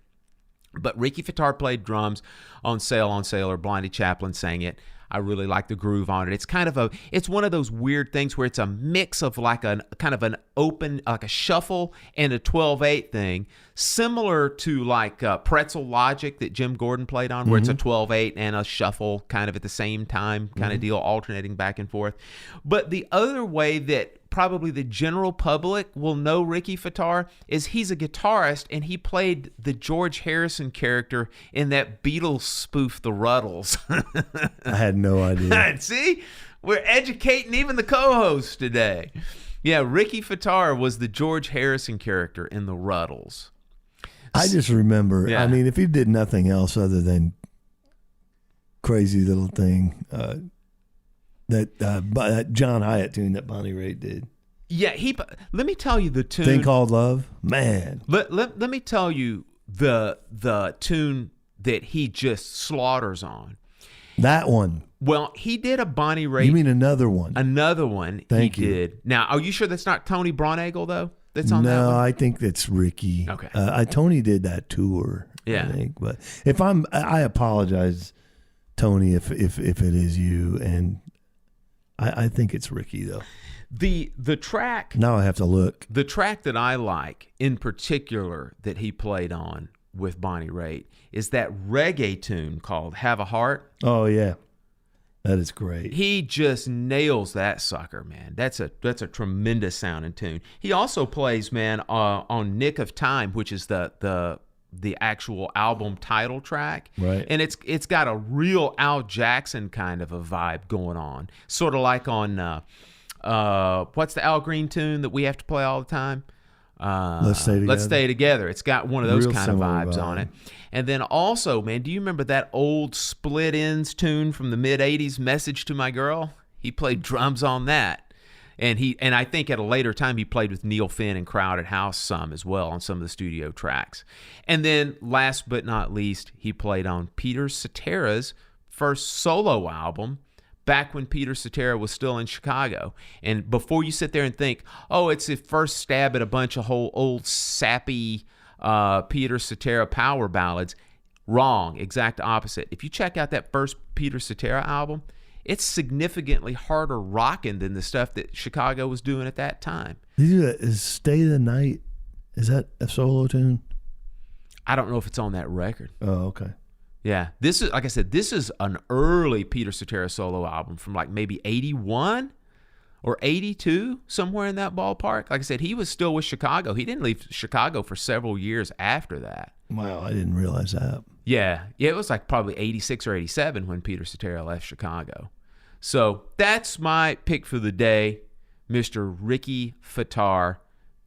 Speaker 9: But Ricky Fataar played drums on Sail on Sailor. Blondie Chaplin sang it. I really like the groove on it. It's one of those weird things where it's a mix of like a kind of an open, like a shuffle and a 12/8 thing, similar to like Pretzel Logic that Jim Gordon played on, where it's a 12/8 and a shuffle kind of at the same time kind of deal, alternating back and forth. But the other way that probably the general public will know Ricky Fataar is he's a guitarist and he played the George Harrison character in that Beatles spoof, The Ruddles.
Speaker 10: I had no idea.
Speaker 9: See? We're educating even the co-hosts today. Yeah, Ricky Fataar was the George Harrison character in The Ruddles.
Speaker 10: I just remember,
Speaker 9: Yeah.
Speaker 10: I mean, if he did nothing else other than Crazy Little Thing, that John Hyatt tune that Bonnie Raitt did.
Speaker 9: Yeah, let me tell you the tune.
Speaker 10: Thing Called Love? Man.
Speaker 9: Let me tell you the tune that he just slaughters on.
Speaker 10: That one.
Speaker 9: Well, he did a Bonnie Raitt.
Speaker 10: You mean another one?
Speaker 9: Another one
Speaker 10: Thank
Speaker 9: he
Speaker 10: you.
Speaker 9: did. Now, are you sure that's not Tony Braunagel, though? That's on that
Speaker 10: No,
Speaker 9: one?
Speaker 10: I think that's Ricky.
Speaker 9: Okay.
Speaker 10: Tony did that tour.
Speaker 9: Yeah.
Speaker 10: I think, but I apologize, Tony, if it is you, and I think it's Ricky though.
Speaker 9: The track.
Speaker 10: Now I have to look.
Speaker 9: The track that I like in particular that he played on with Bonnie Raitt is that reggae tune called "Have a Heart."
Speaker 10: Oh yeah, that is great.
Speaker 9: He just nails that sucker, man. That's a tremendous sounding tune. He also plays, man, on "Nick of Time," which is the actual album title track.
Speaker 10: Right.
Speaker 9: And it's got a real Al Jackson kind of a vibe going on, sort of like on what's the Al Green tune that we have to play all the time?
Speaker 10: Let's Stay Together.
Speaker 9: Let's Stay Together. It's got one of those
Speaker 10: Real
Speaker 9: kind of
Speaker 10: similar
Speaker 9: vibes
Speaker 10: vibe.
Speaker 9: on it. And then also, man, do you remember that old Split Ends tune from the mid-'80s, Message to My Girl? He played drums on that. And I think at a later time he played with Neil Finn and Crowded House some as well on some of the studio tracks. And then last but not least, he played on Peter Cetera's first solo album, back when Peter Cetera was still in Chicago. And before you sit there and think, oh, it's his first stab at a bunch of whole old sappy Peter Cetera power ballads, wrong, exact opposite. If you check out that first Peter Cetera album, it's significantly harder rocking than the stuff that Chicago was doing at that time.
Speaker 10: Is Stay the Night, is that a solo tune?
Speaker 9: I don't know if it's on that record.
Speaker 10: Oh, okay.
Speaker 9: Yeah, this is, like I said, this is an early Peter Cetera solo album from like maybe 81 or 82, somewhere in that ballpark. Like I said, he was still with Chicago. He didn't leave Chicago for several years after that.
Speaker 10: Wow, I didn't realize that.
Speaker 9: Yeah, it was like probably 86 or 87 when Peter Cetera left Chicago. So that's my pick for the day, Mr. Ricky Fataar.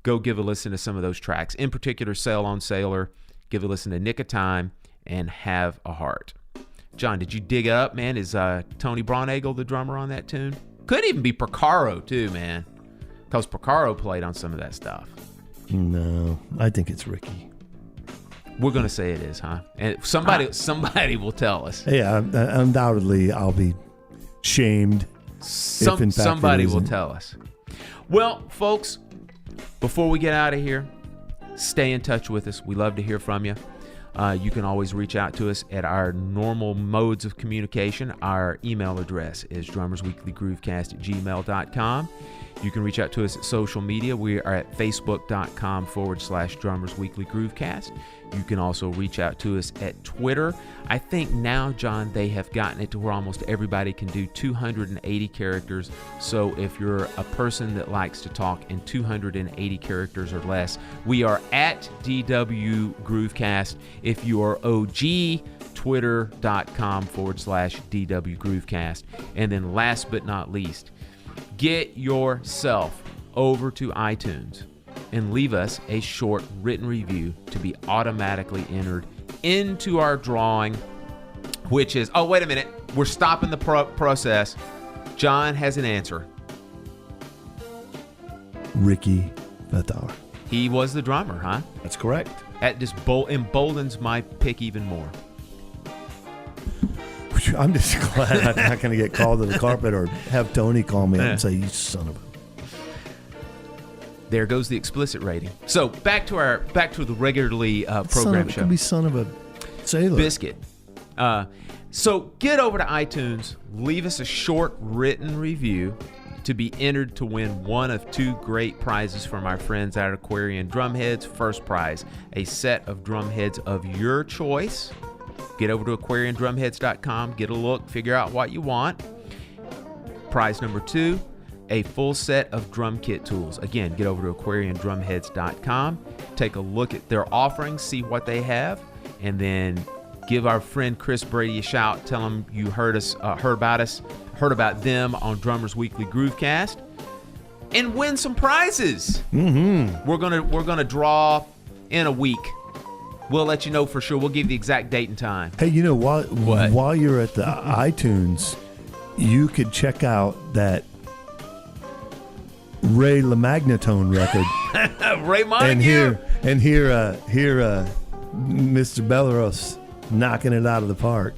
Speaker 9: Go give a listen to some of those tracks. In particular, Sail on Sailor. Give a listen to Nick of Time and Have a Heart. John, did you dig it up, man? Is Tony Braunagel the drummer on that tune? Could even be Porcaro too, man, because Porcaro played on some of that stuff.
Speaker 10: No, I think it's Ricky.
Speaker 9: We're gonna say it is, huh? And somebody will tell us.
Speaker 10: Yeah, undoubtedly I'll be shamed. If in fact
Speaker 9: Somebody
Speaker 10: it
Speaker 9: will
Speaker 10: isn't.
Speaker 9: tell us. Well, folks, before we get out of here, stay in touch with us. We love to hear from you. You can always reach out to us at our normal modes of communication. Our email address is drummersweeklygroovecast@gmail.com. You can reach out to us at social media. We are at facebook.com/drummersweeklygroovecast. You can also reach out to us at Twitter. I think now, John, they have gotten it to where almost everybody can do 280 characters. So if you're a person that likes to talk in 280 characters or less, we are at DW Groovecast. If you are OG, twitter.com/DW Groovecast. And then last but not least, get yourself over to iTunes and leave us a short written review to be automatically entered into our drawing which is, oh, wait a minute. We're stopping the process. John has an answer.
Speaker 10: Ricky Fatar.
Speaker 9: He was the drummer, huh?
Speaker 10: That's correct.
Speaker 9: That just emboldens my pick even more.
Speaker 10: I'm just glad I'm not going to get called to the carpet or have Tony call me and say, you son of a...
Speaker 9: There goes the explicit rating. So back to the regularly programmed show.
Speaker 10: Could be son of a sailor.
Speaker 9: Biscuit. So get over to iTunes, leave us a short written review to be entered to win one of 2 great prizes from our friends at Aquarian Drumheads. First prize, a set of drum heads of your choice. Get over to aquariandrumheads.com, get a look, figure out what you want. Prize number 2, a full set of drum kit tools. Again, get over to aquariandrumheads.com, take a look at their offerings, see what they have, and then give our friend Chris Brady a shout. Tell him you heard about them on Drummers Weekly Groovecast, and win some prizes.
Speaker 10: Mm-hmm.
Speaker 9: We're gonna draw in a week. We'll let you know for sure. We'll give the exact date and time.
Speaker 10: Hey, while you're at the iTunes, you could check out that Ray LaMagnetone record.
Speaker 9: Ray Montague.
Speaker 10: And hear Mr. Belleros knocking it out of the park.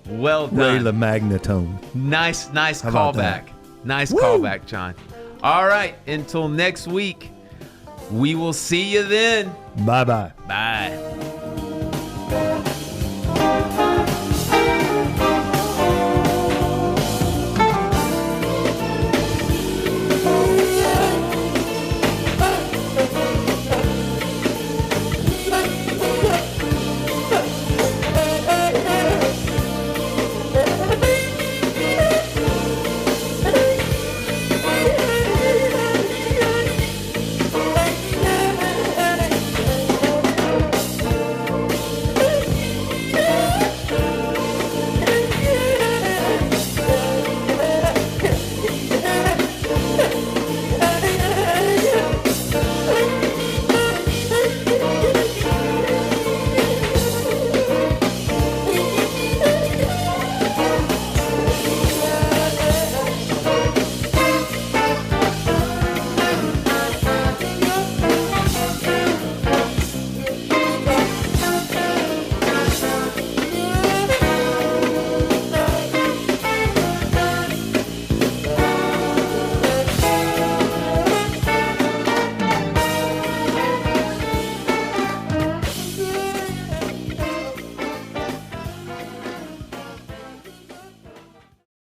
Speaker 9: Well done.
Speaker 10: Ray LaMagnetone.
Speaker 9: Nice
Speaker 10: How about
Speaker 9: callback. Nice
Speaker 10: Woo!
Speaker 9: callback, John. All right. Until next week, we will see you then.
Speaker 10: Bye-bye.
Speaker 9: Bye.